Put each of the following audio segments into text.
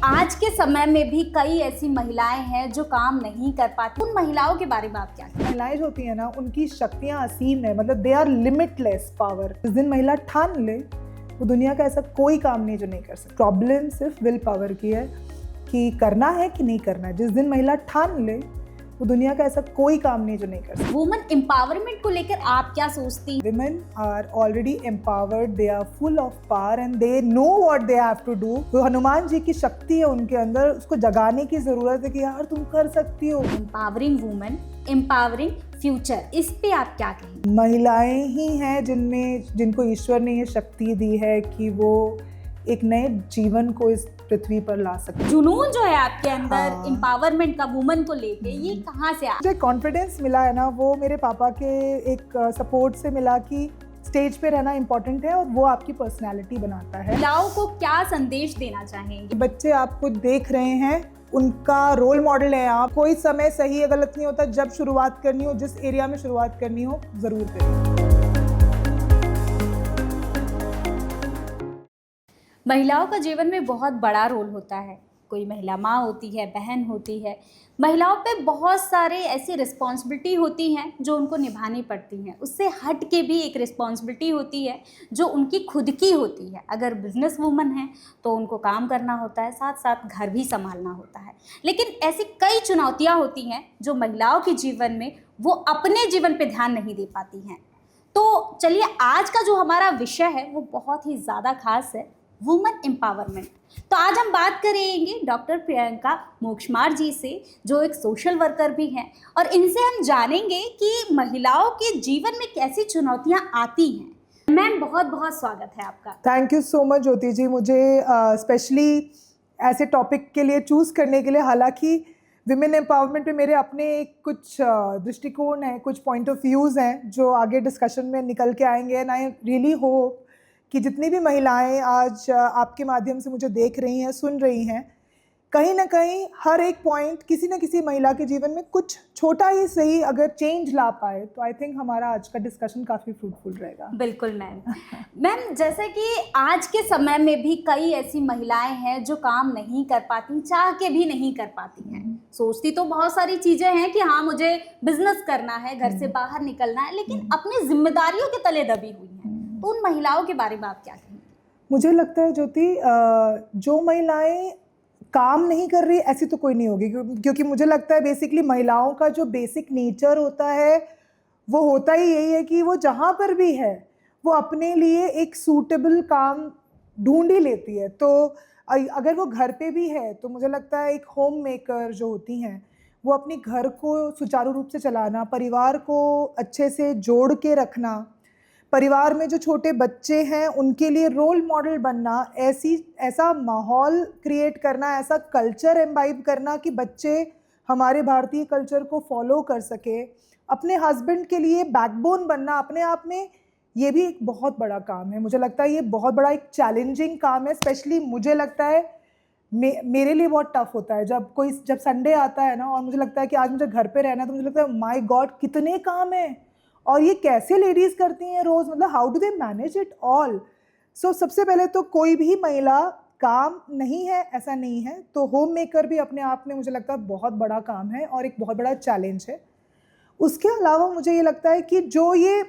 आज के समय में भी कई ऐसी महिलाएं हैं जो काम नहीं कर पाती। उन महिलाओं के बारे में आप क्या कहें? महिलाएं जो होती है ना, उनकी शक्तियां असीम है, मतलब दे आर लिमिटलेस पावर। जिस दिन महिला ठान ले, वो दुनिया का ऐसा कोई काम नहीं जो नहीं कर सकती। प्रॉब्लम सिर्फ विल पावर की है कि करना है कि नहीं करना है। जिस दिन महिला ठान ले, वो दुनिया का ऐसा कोई काम नहीं जो नहीं कर सकती। वुमेन एम्पावरमेंट को लेकर आप क्या सोचती हैं? Women are already empowered, they are full of power and they know what they have to do। तो हनुमान जी की शक्ति है उनके अंदर, उसको जगाने की जरूरत है कि यार तुम कर सकती हो। एम्पावरिंग वुमेन, एम्पावरिंग फ्यूचर, इस पे आप क्या कहेंगे? महिलाएं ही हैं जिनको ईश्वर ने ये शक्ति दी है कि वो एक नए जीवन को इस पृथ्वी पर ला सकते। जुनून जो है आपके अंदर एम्पावरमेंट का वुमेन को लेके, ये कहाँ से आया? मुझे कॉन्फिडेंस मिला है ना, वो मेरे पापा के एक सपोर्ट से मिला कि स्टेज पे रहना इम्पोर्टेंट है और वो आपकी पर्सनैलिटी बनाता है। महिलाओं को क्या संदेश देना चाहेंगे? बच्चे आपको देख रहे हैं, उनका रोल मॉडल है आप। कोई समय सही या गलत नहीं होता। जब शुरुआत करनी हो, जिस एरिया में शुरुआत करनी हो, जरूर करें। महिलाओं का जीवन में बहुत बड़ा रोल होता है। कोई महिला माँ होती है, बहन होती है। महिलाओं पे बहुत सारे ऐसी रिस्पॉन्सिबिलिटी होती हैं जो उनको निभानी पड़ती हैं। उससे हट के भी एक रिस्पॉन्सिबिलिटी होती है जो उनकी खुद की होती है। अगर बिजनेस वूमन है तो उनको काम करना होता है, साथ साथ घर भी संभालना होता है। लेकिन ऐसी कई चुनौतियाँ होती हैं जो महिलाओं के जीवन में वो अपने जीवन पे ध्यान नहीं दे पाती हैं। तो चलिए, आज का जो हमारा विषय है वो बहुत ही ज़्यादा खास है, वुमेन एम्पावरमेंट। तो आज हम बात करेंगे डॉक्टर प्रियंका मोक्षमार जी से, जो एक सोशल वर्कर भी हैं, और इनसे हम जानेंगे कि महिलाओं के जीवन में कैसी चुनौतियां आती हैं। मैम, बहुत बहुत स्वागत है आपका। थैंक यू सो मच ज्योति जी, मुझे स्पेशली ऐसे टॉपिक के लिए चूज़ करने के लिए। हालांकि विमेन एम्पावरमेंट में मेरे अपने कुछ दृष्टिकोण हैं, कुछ पॉइंट ऑफ व्यूज़ हैं जो आगे डिस्कशन में निकल के आएंगे। एंड आई रियली होप कि जितनी भी महिलाएं आज आपके माध्यम से मुझे देख रही हैं, सुन रही हैं, कहीं ना कहीं हर एक पॉइंट किसी न किसी महिला के जीवन में कुछ छोटा ही सही अगर चेंज ला पाए, तो आई थिंक हमारा आज का डिस्कशन काफ़ी फ्रूटफुल रहेगा। बिल्कुल मैम। मैम, जैसे कि आज के समय में भी कई ऐसी महिलाएं हैं जो काम नहीं कर पाती, चाह के भी नहीं कर पाती हैं। सोचती तो बहुत सारी चीज़ें हैं कि हाँ, मुझे बिजनेस करना है, घर से बाहर निकलना है, लेकिन अपनी जिम्मेदारियों के तले दबी हुई हैं। तो उन महिलाओं के बारे में आप क्या कहेंगे? मुझे लगता है ज्योति, जो महिलाएं काम नहीं कर रही ऐसी तो कोई नहीं होगी, क्योंकि मुझे लगता है बेसिकली महिलाओं का जो बेसिक नेचर होता है वो होता ही यही है कि वो जहाँ पर भी है वो अपने लिए एक सूटेबल काम ढूंढ ही लेती है। तो अगर वो घर पे भी है तो मुझे लगता है एक होम मेकर जो होती हैं, वो अपने घर को सुचारू रूप से चलाना, परिवार को अच्छे से जोड़ के रखना, परिवार में जो छोटे बच्चे हैं उनके लिए रोल मॉडल बनना, ऐसा माहौल क्रिएट करना, ऐसा कल्चर एम्बाइब करना कि बच्चे हमारे भारतीय कल्चर को फॉलो कर सके, अपने हस्बैंड के लिए बैकबोन बनना, अपने आप में ये भी एक बहुत बड़ा काम है। मुझे लगता है ये बहुत बड़ा एक चैलेंजिंग काम है। स्पेशली मुझे लगता है मेरे लिए बहुत टफ होता है जब संडे आता है ना और मुझे लगता है कि आज मुझे घर पे रहना है, तो मुझे लगता है माय गॉड कितने काम हैं और ये कैसे लेडीज़ करती हैं रोज़, मतलब how do they manage it all. So सबसे पहले तो कोई भी महिला काम नहीं है ऐसा नहीं है, तो होम मेकर भी अपने आप में मुझे लगता है बहुत बड़ा काम है और एक बहुत बड़ा चैलेंज है। उसके अलावा मुझे ये लगता है कि जो ये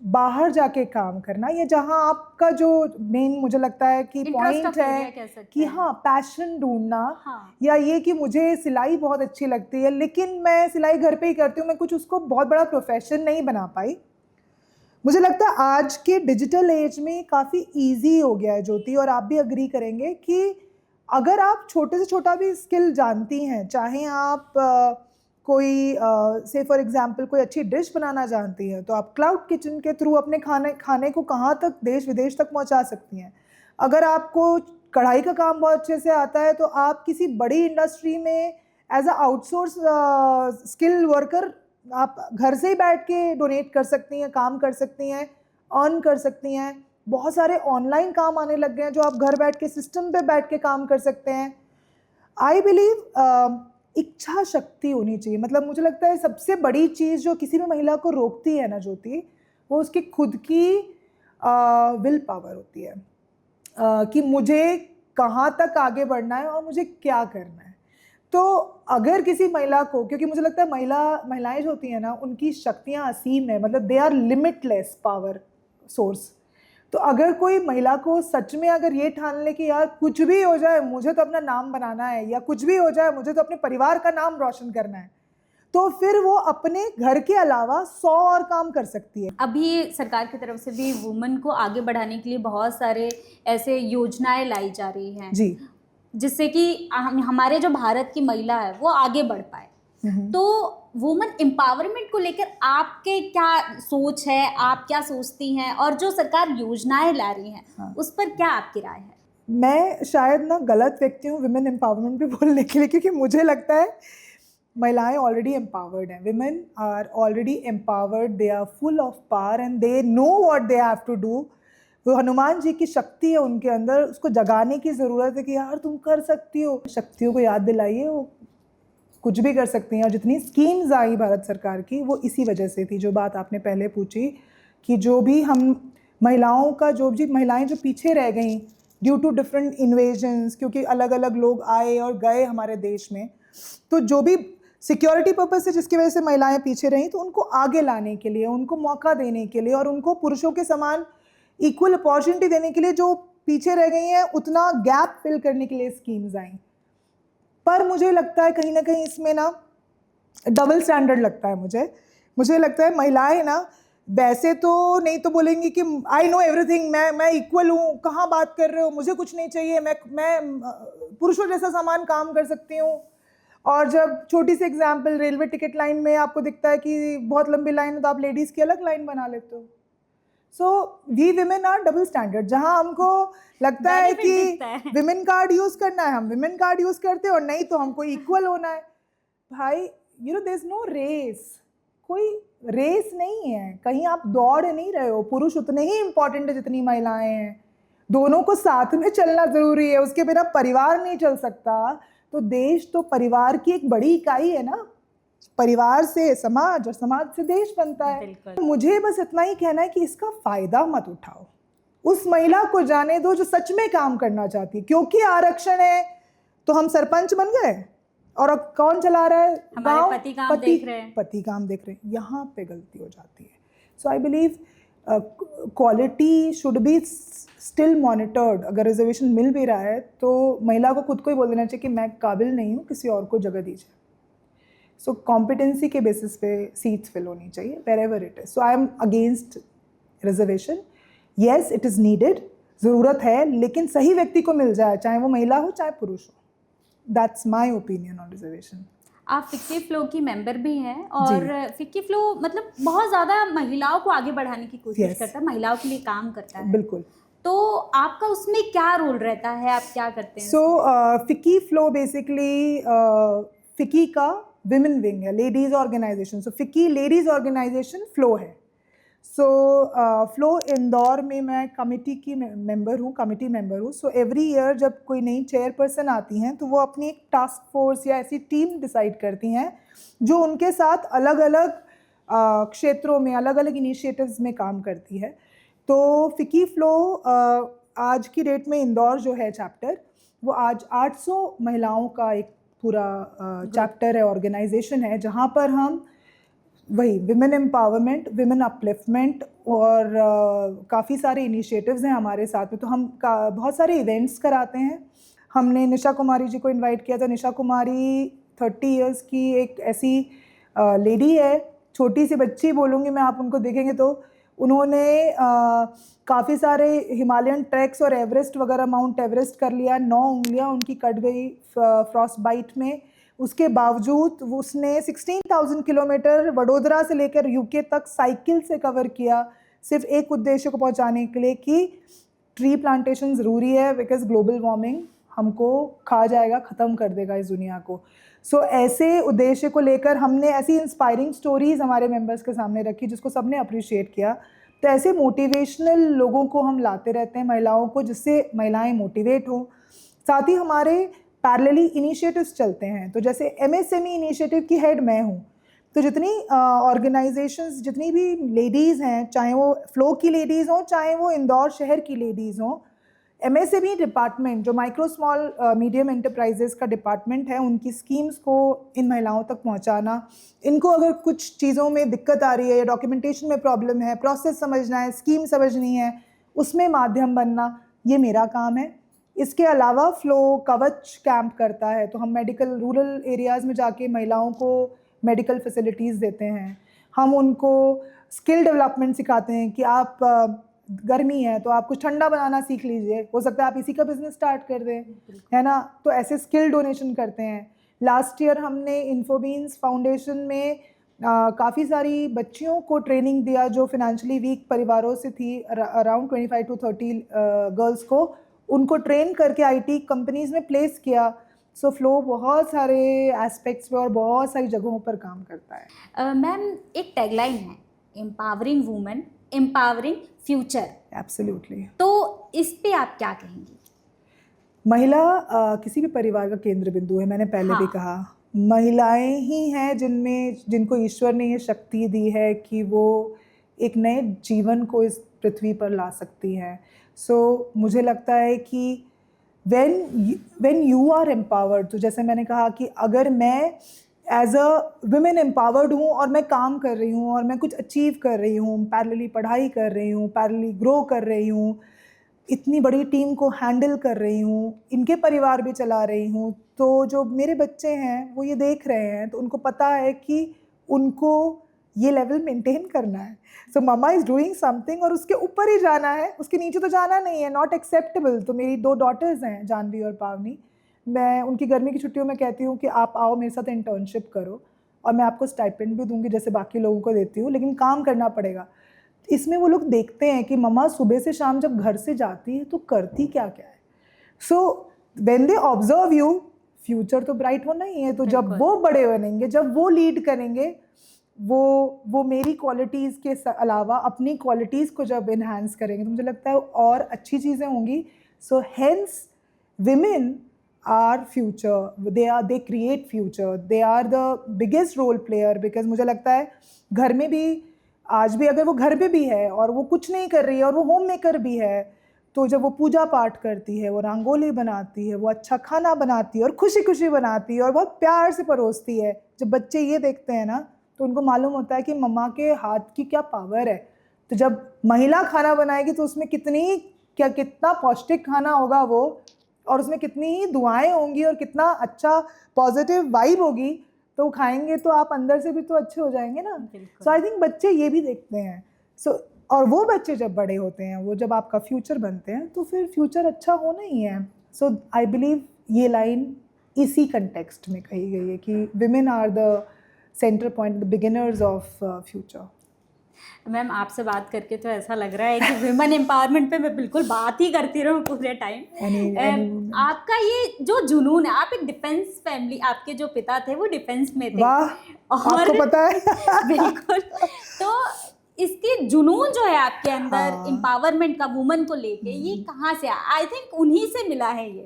बाहर जाके काम करना, या जहाँ आपका जो मेन मुझे लगता है कि पॉइंट है कि हाँ, पैशन ढूंढना। हाँ। या ये कि मुझे सिलाई बहुत अच्छी लगती है लेकिन मैं सिलाई घर पे ही करती हूँ, मैं कुछ उसको बहुत बड़ा प्रोफेशन नहीं बना पाई। मुझे लगता है आज के डिजिटल एज में काफ़ी ईजी हो गया है ज्योति, और आप भी अग्री करेंगे कि अगर आप छोटे से छोटा भी स्किल जानती हैं, चाहे आप कोई से फॉर एग्जांपल कोई अच्छी डिश बनाना जानती हैं, तो आप क्लाउड किचन के थ्रू अपने खाने को कहाँ तक देश विदेश तक पहुँचा सकती हैं। अगर आपको कढ़ाई का काम बहुत अच्छे से आता है तो आप किसी बड़ी इंडस्ट्री में as a outsource skill worker आप घर से ही बैठ के डोनेट कर सकती हैं, काम कर सकती हैं, अर्न कर सकती हैं। बहुत सारे ऑनलाइन काम आने लग गए हैं जो आप घर बैठ के सिस्टम पे बैठ के काम कर सकते हैं। आई बिलीव इच्छा शक्ति होनी चाहिए। मतलब मुझे लगता है सबसे बड़ी चीज़ जो किसी भी महिला को रोकती है ना ज्योति, वो उसकी खुद की विल पावर होती है। कि मुझे कहाँ तक आगे बढ़ना है और मुझे क्या करना है। तो अगर किसी महिला को, क्योंकि मुझे लगता है महिलाएं जो होती हैं ना, उनकी शक्तियाँ असीम है, मतलब they are limitless power source. तो अगर कोई महिला को सच में अगर ये ठान ले कि यार कुछ भी हो जाए मुझे तो अपना नाम बनाना है, या कुछ भी हो जाए मुझे तो अपने परिवार का नाम रोशन करना है, तो फिर वो अपने घर के अलावा 100 और काम कर सकती है। अभी सरकार की तरफ से भी वुमेन को आगे बढ़ाने के लिए बहुत सारे ऐसे योजनाएं लाई जा रही हैं जी। जिससे कि हमारे जो भारत की महिला है वो आगे बढ़ पाए। तो वुमेन एम्पावरमेंट को लेकर आपके क्या सोच है, आप क्या सोचती हैं, और जो सरकार योजनाएं ला रही हैं हाँ। उस पर क्या आपकी राय है? मैं शायद ना गलत व्यक्ति हूँ विमेन एम्पावरमेंट पे बोलने के लिए, क्योंकि मुझे लगता है महिलाएं ऑलरेडी एम्पावर्ड हैं। Women are already empowered, they are full of power and they know what they have to do. वो हनुमान जी की शक्ति है उनके अंदर, उसको जगाने की ज़रूरत है कि यार तुम कर सकती हो। शक्तियों को याद दिलाइए, वो कुछ भी कर सकती हैं। और जितनी स्कीम्स आई भारत सरकार की वो इसी वजह से थी। जो बात आपने पहले पूछी कि जो भी हम महिलाओं का, जो भी महिलाएं जो पीछे रह गई ड्यू टू डिफरेंट इन्वेजन्स, क्योंकि अलग अलग लोग आए और गए हमारे देश में, तो जो भी सिक्योरिटी पर्पज से जिसकी वजह से महिलाएं पीछे रहीं, तो उनको आगे लाने के लिए, उनको मौका देने के लिए और उनको पुरुषों के समान इक्वल अपॉर्चुनिटी देने के लिए जो पीछे रह गई हैं, उतना गैप फिल करने के लिए स्कीम्स आई। पर मुझे लगता है कहीं ना कहीं इसमें ना डबल स्टैंडर्ड लगता है मुझे लगता है महिलाएं ना वैसे तो नहीं तो बोलेंगी कि आई नो एवरीथिंग, मैं इक्वल हूँ, कहाँ बात कर रहे हो, मुझे कुछ नहीं चाहिए, मैं पुरुषों जैसा समान काम कर सकती हूँ। और जब छोटी सी एग्जांपल, रेलवे टिकट लाइन में आपको दिखता है कि बहुत लंबी लाइन है तो आप लेडीज़ की अलग लाइन बना लेते हो। So we women are double standard. जहाँ हमको लगता है कि विमेन कार्ड यूज़ करना है, हम विमेन कार्ड यूज़ करते हैं, और नहीं तो हमको इक्वल होना है। भाई you know there is no race, कोई रेस नहीं है, कहीं आप दौड़ नहीं रहे हो। पुरुष उतने ही इम्पॉर्टेंट है जितनी महिलाएं हैं, दोनों को साथ में चलना ज़रूरी है, उसके बिना परिवार नहीं चल सकता। तो देश तो परिवार की एक बड़ी इकाई है ना, परिवार से समाज और समाज से देश बनता है। मुझे बस इतना ही कहना है कि इसका फ़ायदा मत उठाओ, उस महिला को जाने दो जो सच में काम करना चाहती है। क्योंकि आरक्षण है तो हम सरपंच बन गए, और अब कौन चला रहा है? हमारे पति काम देख रहे हैं, यहाँ पे गलती हो जाती है। So I believe quality should be still monitored. अगर रिजर्वेशन मिल भी रहा है तो महिला को खुद को ही बोल देना चाहिए कि मैं काबिल नहीं हूँ, किसी और को जगह दीजिए। सो कॉम्पिटेंसी के बेसिस पे सीट्स फिल होनी चाहिए wherever it is. So I am against reservation. Yes, it is needed, ज़रूरत है, लेकिन सही व्यक्ति को मिल जाए, चाहे वो महिला हो चाहे पुरुष हो। That's my opinion on reservation. आप फिक्की फ्लो की मेंबर भी हैं, और फिक्की फ्लो मतलब बहुत ज़्यादा महिलाओं को आगे बढ़ाने की कोशिश करता है, महिलाओं के लिए काम करता है। बिल्कुल। तो आपका उसमें क्या रोल रहता है, आप क्या करते हैं? सो फिक्की फ्लो बेसिकली फिक्की का विमेन विंग है, लेडीज़ ऑर्गेनाइजेशन। सो फिक्की लेडीज़ ऑर्गेनाइजेशन फ्लो है। सो फ्लो इंदौर में मैं कमेटी मेंबर हूँ। सो एवरी ईयर जब कोई नई चेयरपर्सन आती हैं तो वो अपनी एक टास्क फोर्स या ऐसी टीम डिसाइड करती हैं जो उनके साथ अलग अलग क्षेत्रों में, अलग अलग इनिशिएटिव्स में काम करती है। तो फिक्की फ्लो आज की डेट में इंदौर जो है चैप्टर, वो आज 800 महिलाओं का एक पूरा चैप्टर है, ऑर्गेनाइजेशन है, जहाँ पर हम वही विमेन एम्पावरमेंट, विमेन अपलिफ्टमेंट और काफ़ी सारे इनिशिएटिव्स हैं हमारे साथ में। तो हम बहुत सारे इवेंट्स कराते हैं। हमने निशा कुमारी जी को इनवाइट किया था। निशा कुमारी 30 इयर्स की एक ऐसी लेडी है, छोटी सी बच्ची बोलूँगी मैं, आप उनको देखेंगे तो उन्होंने काफ़ी सारे हिमालयन ट्रैक्स और एवरेस्ट वगैरह, माउंट एवरेस्ट कर लिया। 9 उंगलियां उनकी कट गई फ्रॉस्ट बाइट में। उसके बावजूद उसने 16,000 किलोमीटर वडोदरा से लेकर यूके तक साइकिल से कवर किया, सिर्फ एक उद्देश्य को पहुंचाने के लिए कि ट्री प्लांटेशन ज़रूरी है, बिकॉज ग्लोबल वार्मिंग हमको खा जाएगा, ख़त्म कर देगा इस दुनिया को। सो ऐसे उद्देश्य को लेकर हमने ऐसी इंस्पायरिंग स्टोरीज़ हमारे मेंबर्स के सामने रखी जिसको सबने अप्रिशिएट किया। तो ऐसे मोटिवेशनल लोगों को हम लाते रहते हैं, महिलाओं को, जिससे महिलाएं मोटिवेट हों। साथ ही हमारे पैरेलली इनिशिएटिव्स चलते हैं। तो जैसे MSME इनिशिएटिव की हेड मैं हूँ, तो जितनी ऑर्गेनाइजेशंस, जितनी भी लेडीज़ हैं, चाहे वो फ्लो की लेडीज़ हों चाहे वो इंदौर शहर की लेडीज़ हों, MSME डिपार्टमेंट जो माइक्रो स्मॉल मीडियम एंटरप्राइजेस का डिपार्टमेंट है, उनकी स्कीम्स को इन महिलाओं तक पहुंचाना, इनको अगर कुछ चीज़ों में दिक्कत आ रही है या डॉक्यूमेंटेशन में प्रॉब्लम है, प्रोसेस समझना है, स्कीम समझनी है, उसमें माध्यम बनना, ये मेरा काम है। इसके अलावा फ्लो कवच कैंप करता है, तो हम मेडिकल रूरल एरियाज़ में जाके महिलाओं को मेडिकल फैसिलिटीज़ देते हैं। हम उनको स्किल डेवलपमेंट सिखाते हैं कि आप गर्मी है तो आप कुछ ठंडा बनाना सीख लीजिए, हो सकता है आप इसी का बिजनेस स्टार्ट कर दें, है ना। तो ऐसे स्किल डोनेशन करते हैं। लास्ट ईयर हमने इन्फोबीन्स फाउंडेशन में काफ़ी सारी बच्चियों को ट्रेनिंग दिया जो फिनेंशियली वीक परिवारों से थी, अराउंड 25 to 30 गर्ल्स को, उनको ट्रेन करके IT कंपनीज़ में प्लेस किया। सो फ्लो बहुत सारे एस्पेक्ट्स पे और बहुत सारी जगहों पर काम करता है। मैम, एक टैगलाइन है, empowering women empowering future. Absolutely. तो इस पे आप क्या कहेंगी? महिला किसी भी परिवार का केंद्र बिंदु है, मैंने पहले भी कहा। महिलाएं ही हैं जिनको ईश्वर ने ये शक्ति दी है कि वो एक नए जीवन को इस पृथ्वी पर ला सकती हैं। सो मुझे लगता है कि when you are empowered, तो जैसे मैंने कहा कि अगर मैं एज अ वुमेन एम्पावर्ड हूँ और मैं काम कर रही हूँ और मैं कुछ अचीव कर रही हूँ, पैरेलली पढ़ाई कर रही हूँ, पैरेलली ग्रो कर रही हूँ, इतनी बड़ी टीम को हैंडल कर रही हूँ, इनके परिवार भी चला रही हूँ, तो जो मेरे बच्चे हैं वो ये देख रहे हैं, तो उनको पता है कि उनको ये लेवल मेंटेन करना है। सो ममा इज़ डूइंग समथिंग और उसके ऊपर ही जाना है, उसके नीचे तो जाना नहीं है, नॉट एक्सेप्टेबल। तो मेरी 2 डॉटर्स हैं, जानवी और पावनी। मैं उनकी गर्मी की छुट्टियों में कहती हूँ कि आप आओ मेरे साथ इंटर्नशिप करो और मैं आपको स्टाइपेंड भी दूंगी जैसे बाकी लोगों को देती हूँ, लेकिन काम करना पड़ेगा। इसमें वो लोग देखते हैं कि मम्मा सुबह से शाम जब घर से जाती है तो करती क्या क्या है। So when they observe you, future तो ब्राइट होना ही है। तो जब वो बड़े बनेंगे, जब वो लीड करेंगे, वो मेरी क्वालिटीज़ के अलावा अपनी क्वालिटीज़ को जब इन्हांस करेंगे तो मुझे लगता है और अच्छी चीज़ें होंगी। So hence women are future, they create future, they are the biggest role player. Because मुझे लगता है घर में भी आज भी अगर वो घर पे भी है और वो कुछ नहीं कर रही है और वो होम मेकर भी है, तो जब वो पूजा पाठ करती है, वो रंगोली बनाती है, वो अच्छा खाना बनाती है और खुशी खुशी बनाती है और बहुत प्यार से परोसती है, जब बच्चे ये देखते हैं ना तो उनको मालूम होता है कि मम्मा के हाथ की क्या पावर है। तो जब महिला खाना बनाएगी तो उसमें कितना पौष्टिक खाना होगा वो, और उसमें कितनी ही दुआएं होंगी और कितना अच्छा पॉजिटिव वाइब होगी, तो वो खाएंगे तो आप अंदर से भी तो अच्छे हो जाएंगे ना। सो आई थिंक बच्चे ये भी देखते हैं। सो और वो बच्चे जब बड़े होते हैं, वो जब आपका फ्यूचर बनते हैं, तो फिर फ्यूचर अच्छा होना ही है। सो आई बिलीव ये लाइन इसी कंटेक्स्ट में कही गई है कि women are the centre point, the beginners of future. Ma'am, आपसे बात करके तो ऐसा लग रहा है कि वुमेन एम्पावरमेंट पे मैं बिल्कुल बात ही करती रहूँ पूरे टाइम। आपका ये जो जुनून है, आप एक डिफेंस फैमिली, आपके जो पिता थे वो डिफेंस में थे। वाह, और आपको पता है। बिल्कुल। तो इसके जुनून जो है आपके अंदर एम्पावरमेंट का वुमन को लेके, ये कहाँ से? आई थिंक उन्हीं से मिला है ये।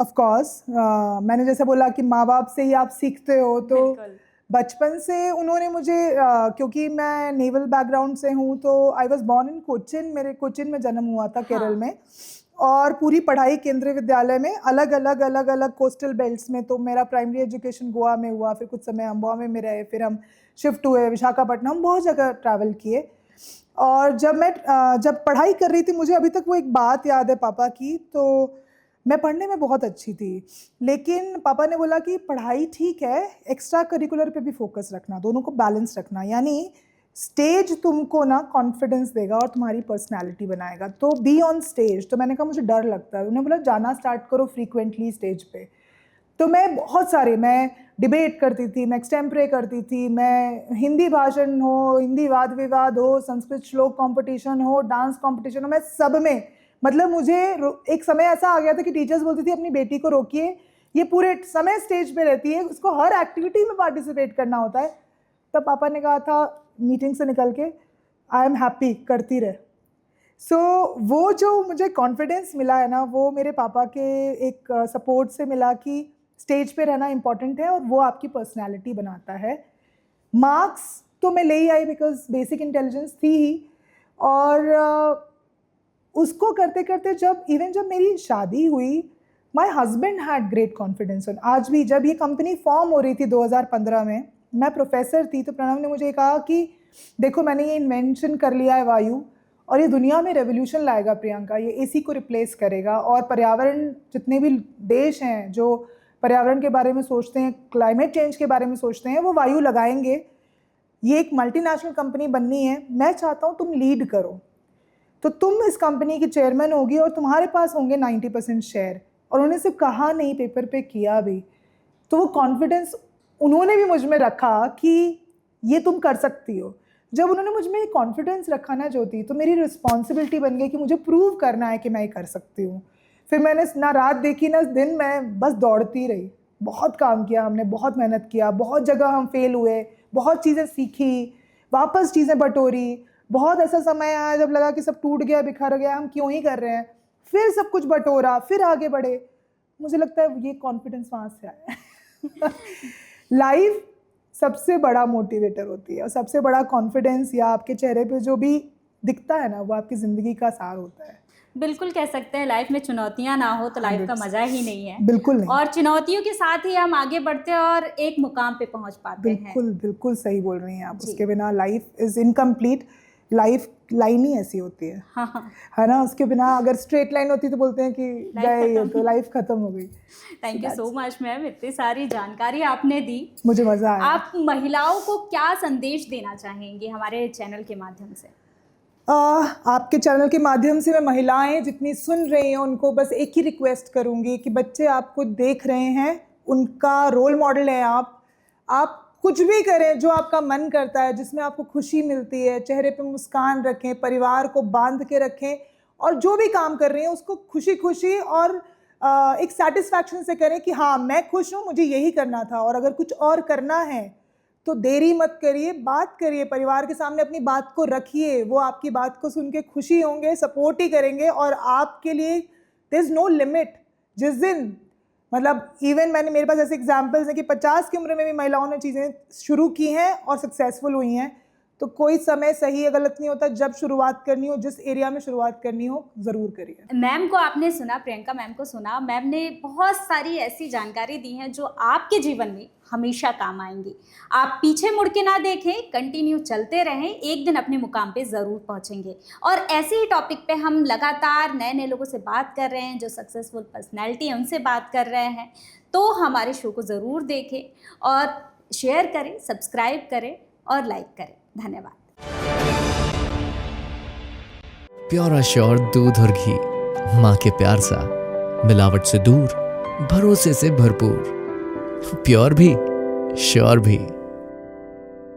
ऑफ कोर्स, मैंने जैसे बोला कि माँ बाप से ही आप सीखते हो, तो बचपन से उन्होंने मुझे क्योंकि मैं नेवल बैकग्राउंड से हूँ, तो I was born in Cochin, मेरे कोचिन में जन्म हुआ था केरल में, और पूरी पढ़ाई केंद्रीय विद्यालय में अलग अलग कोस्टल बेल्ट्स में। तो मेरा प्राइमरी एजुकेशन गोवा में हुआ, फिर कुछ समय हम गोवा में रहे, फिर हम शिफ्ट हुए विशाखापट्टनम, बहुत जगह ट्रैवल किए। और जब पढ़ाई कर रही थी, मुझे अभी तक वो एक बात याद है पापा की। तो मैं पढ़ने में बहुत अच्छी थी, लेकिन पापा ने बोला कि पढ़ाई ठीक है, एक्स्ट्रा करिकुलर पे भी फोकस रखना, दोनों को बैलेंस रखना, यानी स्टेज तुमको ना कॉन्फिडेंस देगा और तुम्हारी पर्सनालिटी बनाएगा, तो बी ऑन स्टेज। तो मैंने कहा मुझे डर लगता है। उन्होंने बोला जाना स्टार्ट करो फ्रीक्वेंटली स्टेज पे। तो मैं डिबेट करती थी, मैं एक्सटेम्परे करती थी, मैं हिंदी भाषण हो, हिंदी वाद विवाद हो, संस्कृत श्लोक कंपटीशन हो, डांस कंपटीशन हो, मैं सब में, मतलब मुझे एक समय ऐसा आ गया था कि टीचर्स बोलती थी अपनी बेटी को रोकिए, ये पूरे समय स्टेज पे रहती है, उसको हर एक्टिविटी में पार्टिसिपेट करना होता है। तब पापा ने कहा था मीटिंग से निकल के, आई एम हैप्पी, करती रहे। सो वो जो मुझे कॉन्फिडेंस मिला है ना, वो मेरे पापा के एक सपोर्ट से मिला कि स्टेज पे रहना इंपॉर्टेंट है और वो आपकी पर्सनैलिटी बनाता है। मार्क्स तो मैं ले ही आई बिकॉज बेसिक इंटेलिजेंस थी ही, और उसको करते करते जब मेरी शादी हुई, my husband had great confidence on. आज भी जब ये कंपनी फॉर्म हो रही थी 2015 में, मैं प्रोफेसर थी, तो प्रणव ने मुझे कहा कि देखो मैंने ये इन्वेंशन कर लिया है वायु, और ये दुनिया में रेवोल्यूशन लाएगा प्रियंका, ये एसी को रिप्लेस करेगा, और पर्यावरण जितने भी देश हैं जो पर्यावरण के बारे में सोचते हैं, क्लाइमेट चेंज के बारे में सोचते हैं, वो वायु लगाएंगे। ये एक मल्टीनेशनल कंपनी बननी है, मैं चाहता हूँ तुम लीड करो, तो तुम इस कंपनी की चेयरमैन होगी और तुम्हारे पास होंगे 90% शेयर। और उन्होंने सिर्फ कहा नहीं, पेपर पे किया भी। तो वो कॉन्फिडेंस उन्होंने भी मुझ में रखा कि ये तुम कर सकती हो। जब उन्होंने मुझ में कॉन्फिडेंस रखा ना ज्योति, तो मेरी रिस्पॉन्सिबिलिटी बन गई कि मुझे प्रूव करना है कि मैं ये कर सकती हूँ। फिर मैंने ना रात देखी ना दिन, मैं बस दौड़ती रही। बहुत काम किया हमने, बहुत मेहनत किया, बहुत जगह हम फेल हुए, बहुत चीज़ें सीखी, वापस चीज़ें बटोरी। बहुत ऐसा समय आया जब लगा कि सब टूट गया, बिखर गया, हम क्यों ही कर रहे हैं। फिर सब कुछ बटोरा, फिर आगे बढ़े। मुझे लगता है ये कॉन्फिडेंस वहाँ से आया है। लाइफ सबसे बड़ा मोटिवेटर होती है, और सबसे बड़ा कॉन्फिडेंस या आपके चेहरे पे जो भी दिखता है ना, वो आपकी ज़िंदगी का सार होता है। बिल्कुल कह सकते हैं, लाइफ में चुनौतियां ना हो तो लाइफ का मजा ही नहीं है। बिल्कुल नहीं। और चुनौतियों के साथ ही हम आगे बढ़ते हैं और एक मुकाम पे पहुंच पाते हैं। बिल्कुल बिल्कुल सही बोल रही हैं आप। जी। उसके बिना life is incomplete. Life line ही ऐसी होती है, हाँ। है ना। उसके बिना अगर स्ट्रेट लाइन होती तो बोलते हैं कि गए ये तो लाइफ खत्म हो गई। Thank you so much ma'am, इतनी सारी जानकारी आपने दी। मुझे मज़ा आया। आप महिलाओं को क्या संदेश देना चाहेंगे हमारे चैनल के माध्यम से? आपके चैनल के माध्यम से मैं महिलाएं जितनी सुन रही हैं उनको बस एक ही रिक्वेस्ट करूंगी कि बच्चे आपको देख रहे हैं, उनका रोल मॉडल है आप कुछ भी करें जो आपका मन करता है, जिसमें आपको खुशी मिलती है, चेहरे पे मुस्कान रखें, परिवार को बांध के रखें, और जो भी काम कर रही हैं उसको खुशी खुशी और एक सेटिस्फैक्शन से करें कि हाँ मैं खुश हूँ, मुझे यही करना था। और अगर कुछ और करना है तो देरी मत करिए, बात करिए, परिवार के सामने अपनी बात को रखिए। वो आपकी बात को सुन के खुशी होंगे, सपोर्ट ही करेंगे, और आपके लिए देयर इज़ नो लिमिट। जिस दिन मतलब इवन मेरे पास ऐसे एग्जाम्पल्स हैं कि 50 की उम्र में भी महिलाओं ने चीज़ें शुरू की हैं और सक्सेसफुल हुई हैं। तो कोई समय सही या गलत नहीं होता, जब शुरुआत करनी हो, जिस एरिया में शुरुआत करनी हो, ज़रूर करिए। मैम को आपने सुना, प्रियंका मैम को सुना। मैम ने बहुत सारी ऐसी जानकारी दी है जो आपके जीवन में हमेशा काम आएंगी। आप पीछे मुड़ के ना देखें, कंटिन्यू चलते रहें, एक दिन अपने मुकाम पे ज़रूर पहुंचेंगे। और ऐसे ही टॉपिक पे हम लगातार नए नए लोगों से बात कर रहे हैं, जो सक्सेसफुल पर्सनैलिटी है उनसे बात कर रहे हैं। तो हमारे शो को ज़रूर देखें और शेयर करें, सब्सक्राइब करें और लाइक करें। धन्यवाद। प्योर एश्योर दूध और घी, माँ के प्यार सा, मिलावट से दूर, भरोसे से भरपूर, प्योर भी श्योर भी।